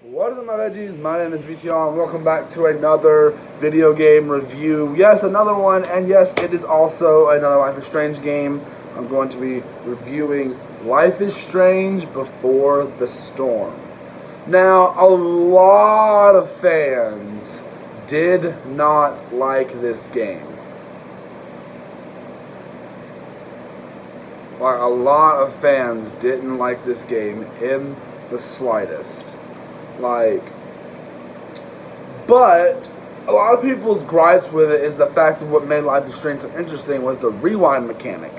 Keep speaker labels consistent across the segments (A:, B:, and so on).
A: What is up, my veggies? My name is VTR and welcome back to another video game review. Yes, another one, and yes, it is also another Life is Strange game. I'm going to be reviewing Life is Strange Before the Storm. Now, a lot of fans did not like this game. Like, a lot of fans didn't like this game in the slightest. But a lot of people's gripes with it is the fact that what made Life is Strange so interesting was the rewind mechanic.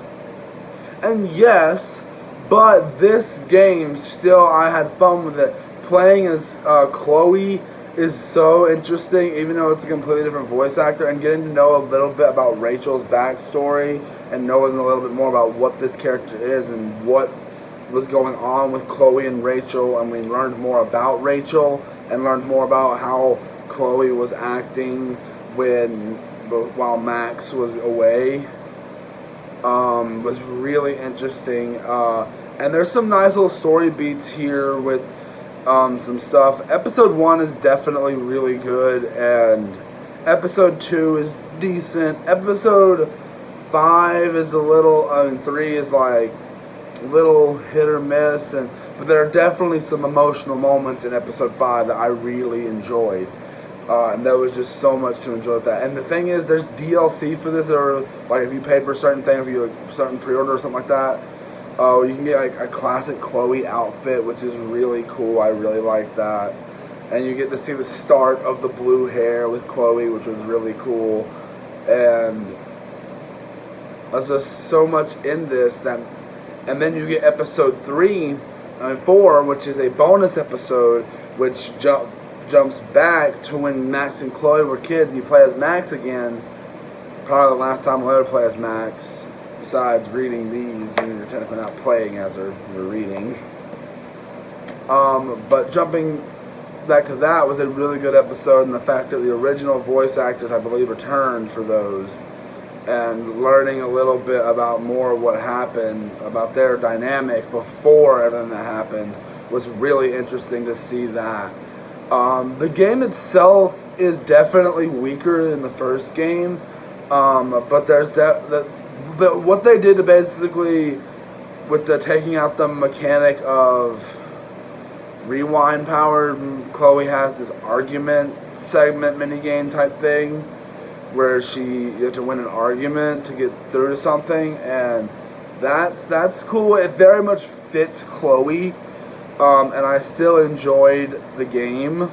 A: And yes, but this game still, I had fun with it. Playing as Chloe is so interesting, even though it's a completely different voice actor, and getting to know a little bit about Rachel's backstory and knowing a little bit more about what this character is and what was going on with Chloe and Rachel, and we learned more about Rachel and learned more about how Chloe was acting while Max was away. Was really interesting, and there's some nice little story beats here with some stuff. Episode 1 is definitely really good, and Episode 2 is decent. Episode 5 is a little, 3 is like little hit or miss, but there are definitely some emotional moments in Episode 5 that I really enjoyed, and there was just so much to enjoy with that. And the thing is, there's DLC for this, or like if you paid for a certain thing, if you a certain pre-order or something like that, you can get like a classic Chloe outfit, which is really cool. I really like that, and you get to see the start of the blue hair with Chloe, which was really cool. And there's just so much in this that. And then you get Episode 4, which is a bonus episode, which jumps back to when Max and Chloe were kids. You play as Max again. Probably the last time I'll ever play as Max, besides reading these, and you're technically not playing as her, you're reading. But jumping back to that was a really good episode, and the fact that the original voice actors, I believe, returned for those. And learning a little bit about more of what happened, about their dynamic before everything that happened, was really interesting to see that. The game itself is definitely weaker than the first game, but there's what they did to basically, with the taking out the mechanic of rewind power, Chloe has this argument segment minigame type thing, where you have to win an argument to get through to something, and that's cool. It very much fits Chloe, and I still enjoyed the game.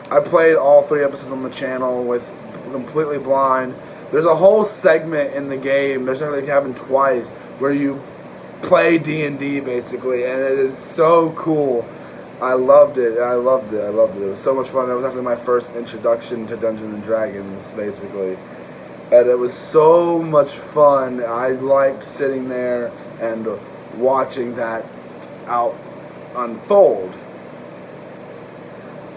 A: I played all 3 episodes on the channel with completely blind. There's a whole segment in the game, there's something that happened twice, where you play D&D basically, and it is so cool. I loved it. It was so much fun. It was actually my first introduction to Dungeons and Dragons, basically. And it was so much fun. I liked sitting there and watching that out unfold.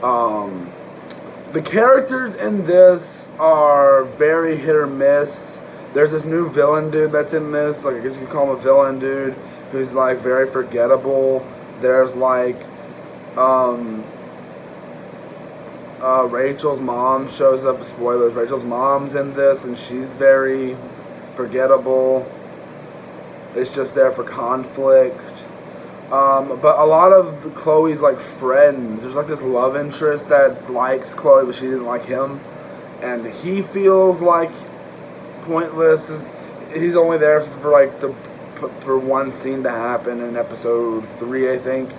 A: The characters in this are very hit or miss. There's this new villain dude that's in this. Like, I guess you could call him a villain dude, who's like very forgettable. There's like Rachel's mom shows up. Spoilers. Rachel's mom's in this, and she's very forgettable. It's just there for conflict. But a lot of Chloe's like friends, there's like this love interest that likes Chloe, but she didn't like him, and he feels like pointless. He's only there for like for one scene to happen in Episode 3, I think.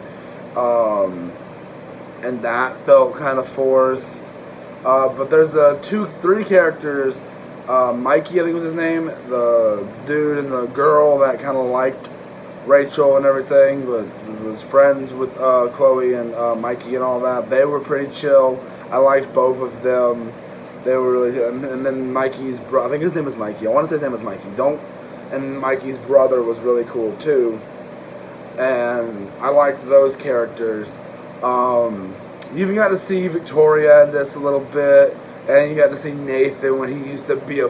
A: And that felt kind of forced. But there's the 3 characters. Mikey, I think was his name, the dude and the girl that kind of liked Rachel and everything, but was friends with Chloe and Mikey and all that. They were pretty chill. I liked both of them. They were really good. And then Mikey's brother, I think his name was Mikey. I want to say his name was Mikey. And Mikey's brother was really cool too. And I liked those characters. You even got to see Victoria in this a little bit, and you got to see Nathan when he used to be a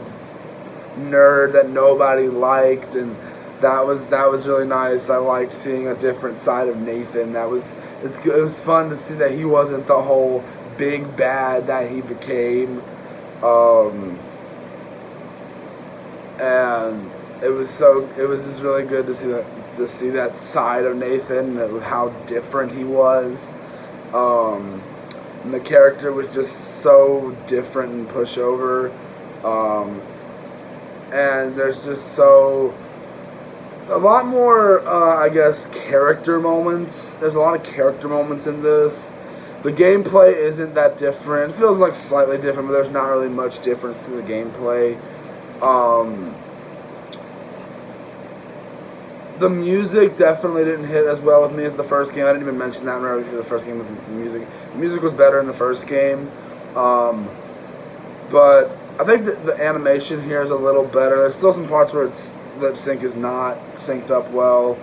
A: nerd that nobody liked, and that was really nice. I liked seeing a different side of Nathan. It It was fun to see that he wasn't the whole big bad that he became. And it was just really good to see that side of Nathan and how different he was. And the character was just so different and pushover. And there's just a lot more, I guess, character moments. There's a lot of character moments in this. The gameplay isn't that different. It feels like slightly different, but there's not really much difference to the gameplay. The music definitely didn't hit as well with me as the first game. I didn't even mention that when the first game was music. The music was better in the first game. But I think that the animation here is a little better. There's still some parts where lip sync is not synced up well.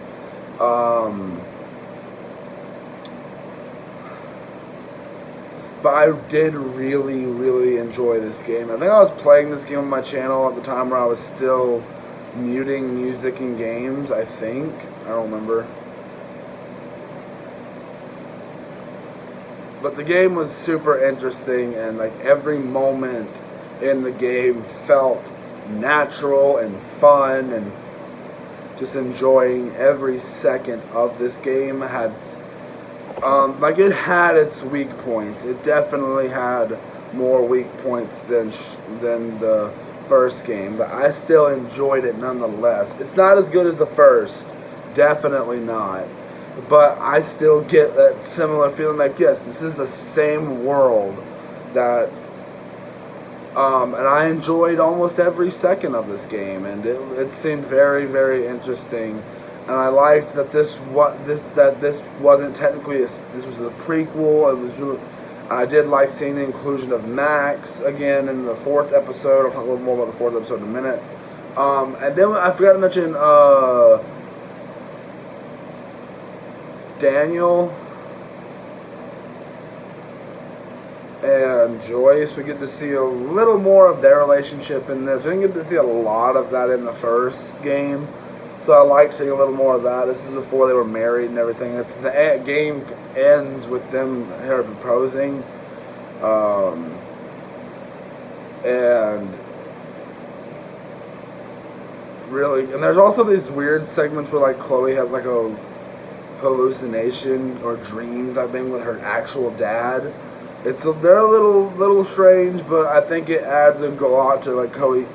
A: But I did really, really enjoy this game. I think I was playing this game on my channel at the time where I was still muting music in games, I think. I don't remember. But the game was super interesting, and like every moment in the game felt natural and fun, and just enjoying every second of this game. It had its weak points. It definitely had more weak points than the first game, but I still enjoyed it nonetheless. It's not as good as the first, definitely not, but I still get that similar feeling like, yes, this is the same world that, and I enjoyed almost every second of this game, and it seemed very, very interesting. And I liked that this wasn't technically this was a prequel. It was really, I did like seeing the inclusion of Max again in the 4th episode. I'll talk a little more about the 4th episode in a minute. And then I forgot to mention Daniel and Joyce. We get to see a little more of their relationship in this. We didn't get to see a lot of that in the first game. So I like seeing a little more of that. This is before they were married and everything. The game ends with them her proposing. And really, and there's also these weird segments where like Chloe has like a hallucination or dream type thing with her actual dad. They're a little strange, but I think it adds a lot to like Chloe's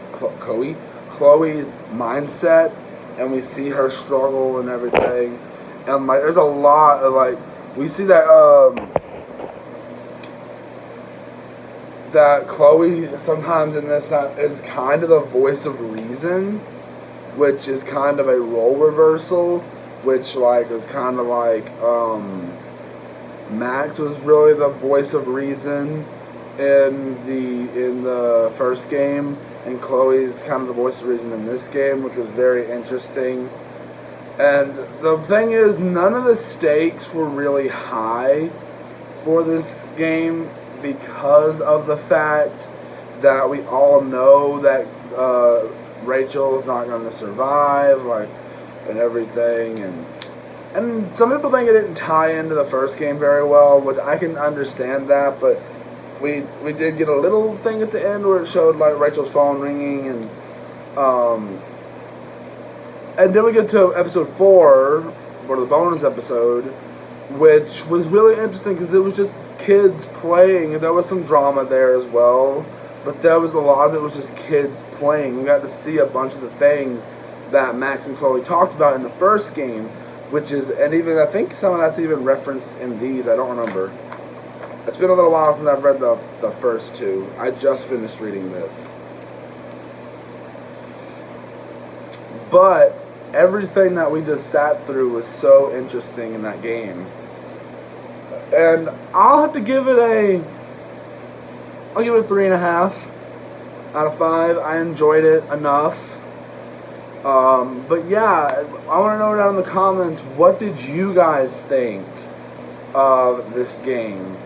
A: mindset. And we see her struggle and everything, and like there's a lot of like we see that that Chloe sometimes in this is kind of the voice of reason, which is kind of a role reversal, which like was kind of like Max was really the voice of reason in the first game. And Chloe's kind of the voice of reason in this game, which was very interesting. And the thing is, none of the stakes were really high for this game because of the fact that we all know that Rachel's not going to survive, like, and everything. And some people think it didn't tie into the first game very well, which I can understand that, but we did get a little thing at the end where it showed like Rachel's phone ringing, and then we get to episode 4, or the bonus episode, which was really interesting because it was just kids playing, and there was some drama there as well, but there was a lot of it was just kids playing. We got to see a bunch of the things that Max and Chloe talked about in the first game, which is, and even I think some of that's even referenced in these. I don't remember. It's been a little while since I've read the first 2. I just finished reading this. But everything that we just sat through was so interesting in that game. And I'll have to give it a 3.5 out of 5. I enjoyed it enough. But yeah, I want to know down in the comments, what did you guys think of this game?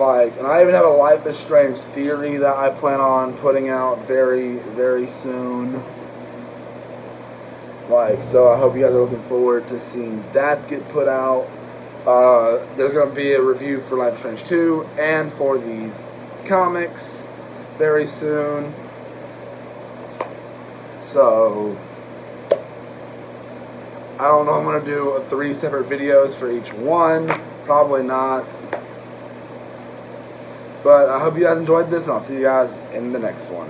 A: And I even have a Life is Strange theory that I plan on putting out very, very soon. Like, so I hope you guys are looking forward to seeing that get put out. There's going to be a review for Life is Strange 2 and for these comics very soon. So, I don't know if I'm going to do 3 separate videos for each one. Probably not. But I hope you guys enjoyed this, and I'll see you guys in the next one.